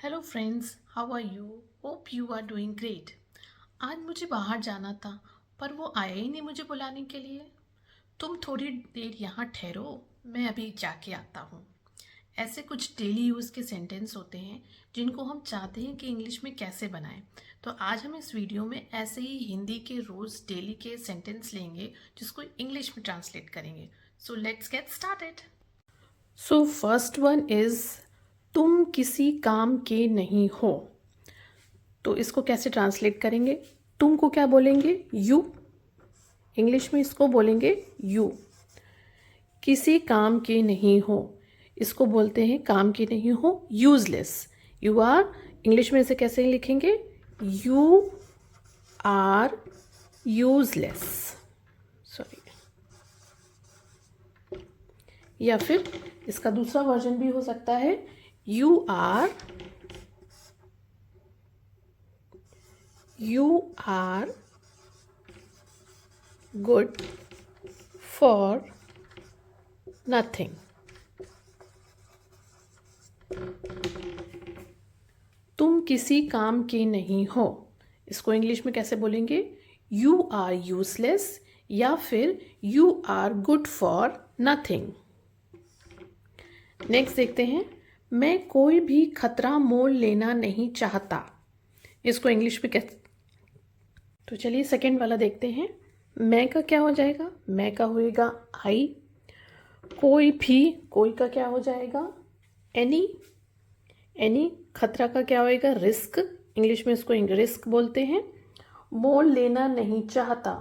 Hello friends, how are you? Hope you are doing great. आज मुझे बाहर जाना था, पर वो आया ही नहीं मुझे बुलाने के लिए। तुम थोड़ी देर यहाँ ठहरो, मैं अभी जाके आता हूँ। ऐसे कुछ डेली यूज़ के सेंटेंस होते हैं जिनको हम चाहते हैं कि इंग्लिश में कैसे बनाएं। तो आज हम इस वीडियो में ऐसे ही हिंदी के रोज़ डेली के सेंटेंस लेंगे जिसको इंग्लिश में ट्रांसलेट करेंगे। So let's get started. So first one is तुम किसी काम के नहीं हो। तो इसको कैसे ट्रांसलेट करेंगे? तुम को क्या बोलेंगे? यू। इंग्लिश में इसको बोलेंगे यू। किसी काम के नहीं हो, इसको बोलते हैं काम के नहीं हो, यूजलेस। यू आर, इंग्लिश में इसे कैसे लिखेंगे? You are useless. सॉरी। या फिर इसका दूसरा वर्जन भी हो सकता है, you are good for nothing. तुम किसी काम के नहीं हो, इसको इंग्लिश में कैसे बोलेंगे? यू आर यूजलेस या फिर you are good for nothing. Next देखते हैं, मैं कोई भी खतरा मोल लेना नहीं चाहता, इसको इंग्लिश में कैसे? तो चलिए सेकंड वाला देखते हैं। मैं का क्या हो जाएगा? मैं का होएगा आई। कोई भी, कोई का क्या हो जाएगा? एनी। एनी। खतरा का क्या होएगा? रिस्क। इंग्लिश में इसको रिस्क बोलते हैं। मोल लेना नहीं चाहता,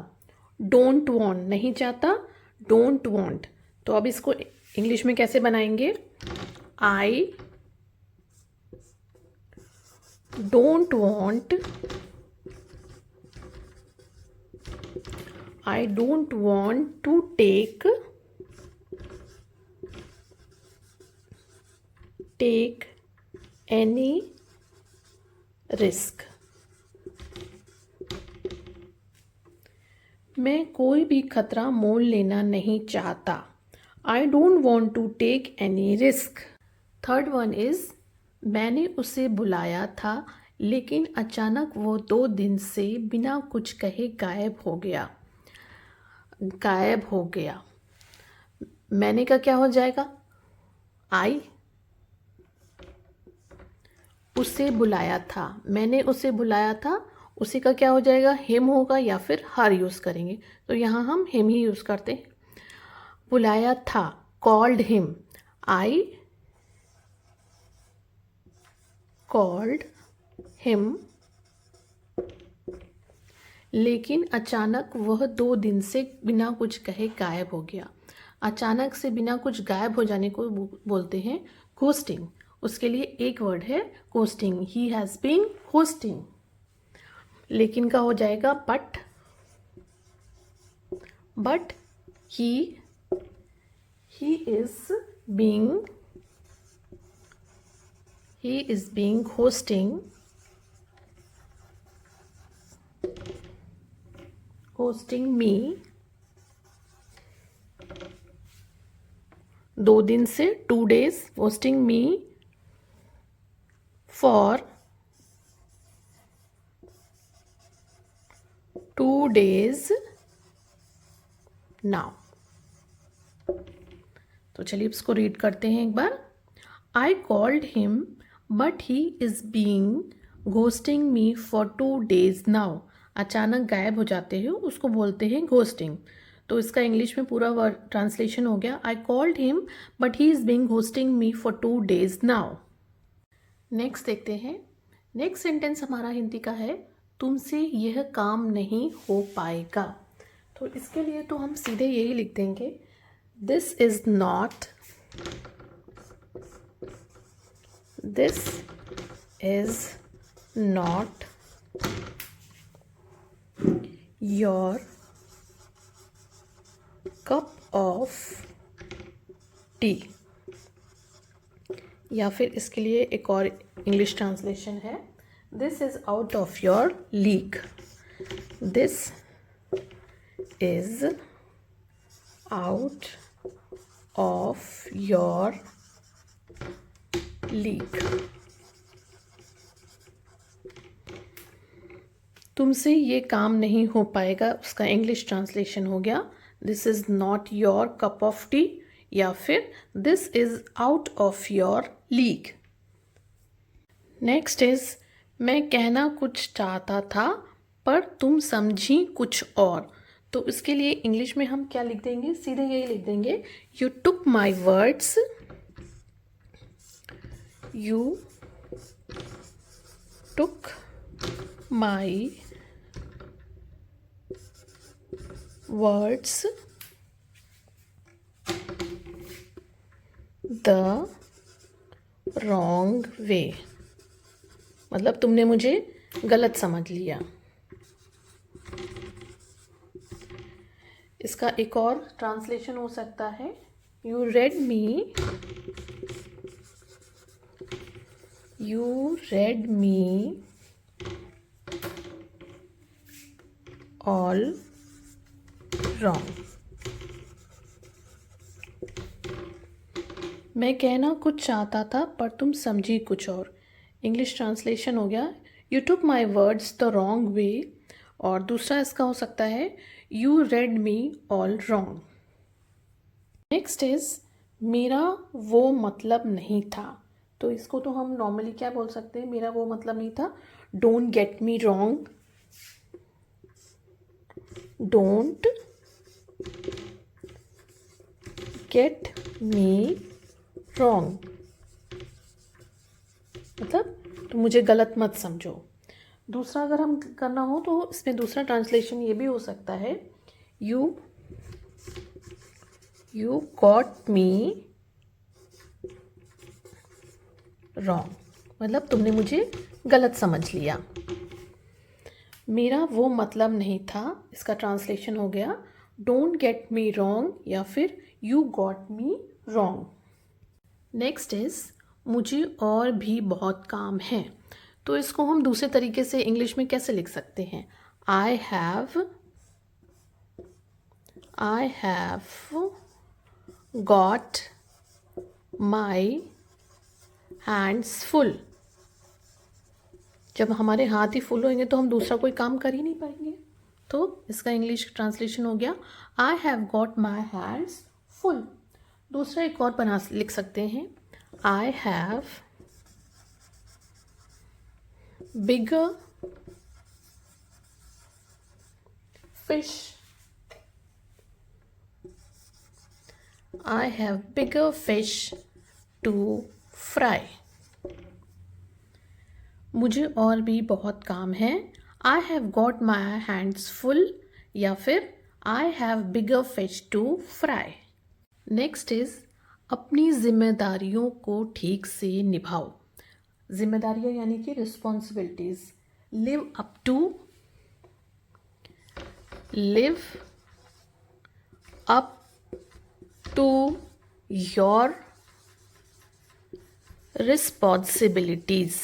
डोंट वांट। नहीं चाहता, डोंट वांट। तो अब इसको इंग्लिश में कैसे बनाएंगे? I don't want, I don't want to take any risk. मैं कोई भी खतरा मोल लेना नहीं चाहता, I don't want to take any risk. Third one is, मैंने उसे बुलाया था लेकिन अचानक वो 2 दिन से बिना कुछ कहे गायब हो गया। गायब हो गया। मैंने का क्या हो जाएगा? आई। उसे बुलाया था, मैंने उसे बुलाया था, उसी का क्या हो जाएगा? हिम होगा या फिर हर यूज़ करेंगे। तो यहाँ हम हिम ही यूज़ करते हैं। बुलाया था, कॉल्ड हिम। आई कॉल्ड हिम, लेकिन अचानक वह 2 दिन से बिना कुछ कहे गायब हो गया। अचानक से बिना कुछ गायब हो जाने को बोलते हैं घोस्टिंग। उसके लिए एक वर्ड है ghosting. He has been ghosting. लेकिन का हो जाएगा but. But he is being, he is being hosting me 2 दिन से, 2 days, hosting me for 2 days now। तो चलिए इसको रीड करते हैं एक बार। I called him but he is being ghosting me for 2 days now. अचानक गायब हो जाते हैं उसको बोलते हैं घोस्टिंग। तो इसका इंग्लिश में पूरा वर्ड ट्रांसलेशन हो गया, आई called him but he is being ghosting me for 2 days now. Next देखते हैं। नेक्स्ट सेंटेंस हमारा हिंदी का है, तुमसे यह काम नहीं हो पाएगा। तो इसके लिए तो हम सीधे यही लिख देंगे, this is not, this is not your cup of tea। या फिर इसके लिए एक और इंग्लिश ट्रांसलेशन है, this is out of your league. This is out of your league. तुमसे ये काम नहीं हो पाएगा, उसका इंग्लिश ट्रांसलेशन हो गया this is not your cup of T, या फिर this is out of your league. Next is मैं कहना कुछ चाहता था पर तुम समझी कुछ और। तो इसके लिए इंग्लिश में हम क्या लिख देंगे, सीधे यही लिख देंगे, you took my words, you took my words the wrong way, मतलब तुमने मुझे गलत समझ लिया। इसका एक और ट्रांसलेशन हो सकता है, you read me all wrong. मैं कहना कुछ चाहता था पर तुम समझी कुछ और। इंग्लिश ट्रांसलेशन हो गया, you took my words the wrong way, और दूसरा इसका हो सकता है, you read me all wrong. Next is मेरा वो मतलब नहीं था। तो इसको तो हम नॉर्मली क्या बोल सकते हैं, मेरा वो मतलब नहीं था, don't get me wrong, don't get me wrong, मतलब तुम मुझे गलत मत समझो। दूसरा अगर हम करना हो तो इसमें दूसरा ट्रांसलेशन ये भी हो सकता है, यू गॉट मी रॉन्ग, मतलब तुमने मुझे गलत समझ लिया। मेरा वो मतलब नहीं था, इसका ट्रांसलेशन हो गया, डोंट गेट मी रॉन्ग, या फिर you got me wrong. Next is मुझे और भी बहुत काम है। तो इसको हम दूसरे तरीके से इंग्लिश में कैसे लिख सकते हैं, I have got my hands full. जब हमारे हाथ ही फुल होंगे तो हम दूसरा कोई काम कर ही नहीं पाएंगे। तो इसका इंग्लिश ट्रांसलेशन हो गया, I have got my hands full. दूसरा एक और बना लिख सकते हैं, I have bigger fish, I have bigger fish to fry. मुझे और भी बहुत काम है, I have got my hands full, या फिर I have bigger fish to fry. Next is अपनी जिम्मेदारियों को ठीक से निभाओ। जिम्मेदारियां यानी कि responsibilities, live up to your responsibilities.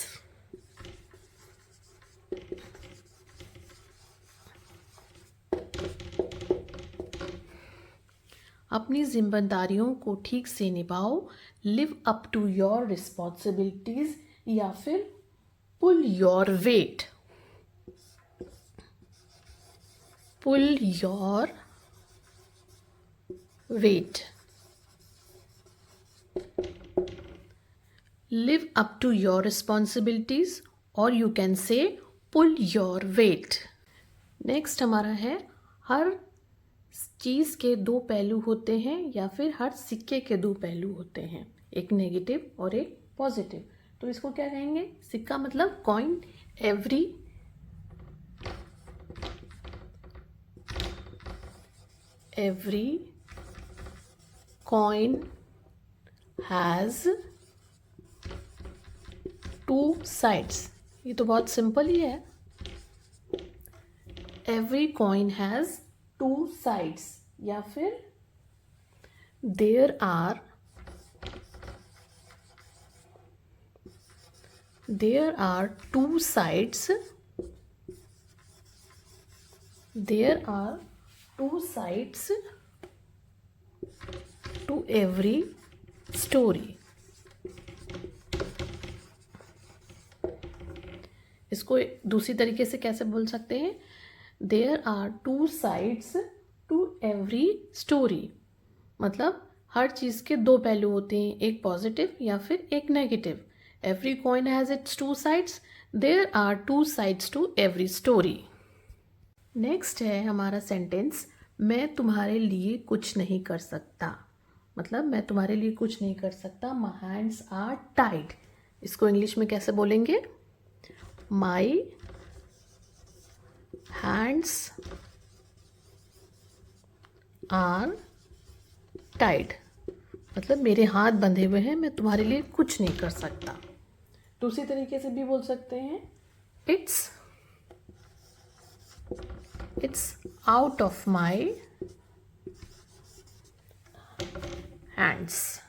अपनी जिम्मेदारियों को ठीक से निभाओ, live up to your responsibilities, या फिर pull your weight, pull your weight. Live up to your responsibilities, और you can say pull your wait. Next हमारा है, हर चीज़ के दो पहलू होते हैं, या फिर हर सिक्के के दो पहलू होते हैं, एक नेगेटिव और एक पॉजिटिव। तो इसको क्या कहेंगे, सिक्का मतलब coin, every coin has two sides. ये तो बहुत सिंपल ही है, every coin has two sides, या फिर there are two sides, to every story. इसको दूसरी तरीके से कैसे बोल सकते हैं? There are two sides to every story. मतलब हर चीज़ के दो पहलू होते हैं, एक पॉजिटिव या फिर एक negative. Every coin has its two sides, there are two sides to every story. Next है हमारा सेंटेंस, मैं तुम्हारे लिए कुछ नहीं कर सकता। मतलब मैं तुम्हारे लिए कुछ नहीं कर सकता। My hands are tied. इसको इंग्लिश में कैसे बोलेंगे? My hands are tied. मतलब मेरे हाथ बंधे हुए हैं, मैं तुम्हारे लिए कुछ नहीं कर सकता। दूसरी तरीके से भी बोल सकते हैं, it's out of my hands.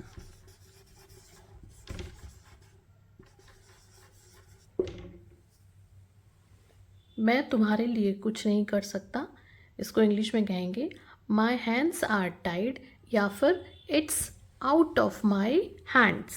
मैं तुम्हारे लिए कुछ नहीं कर सकता, इसको इंग्लिश में कहेंगे माई हैंड्स आर टाइड या फिर it's out of my hands.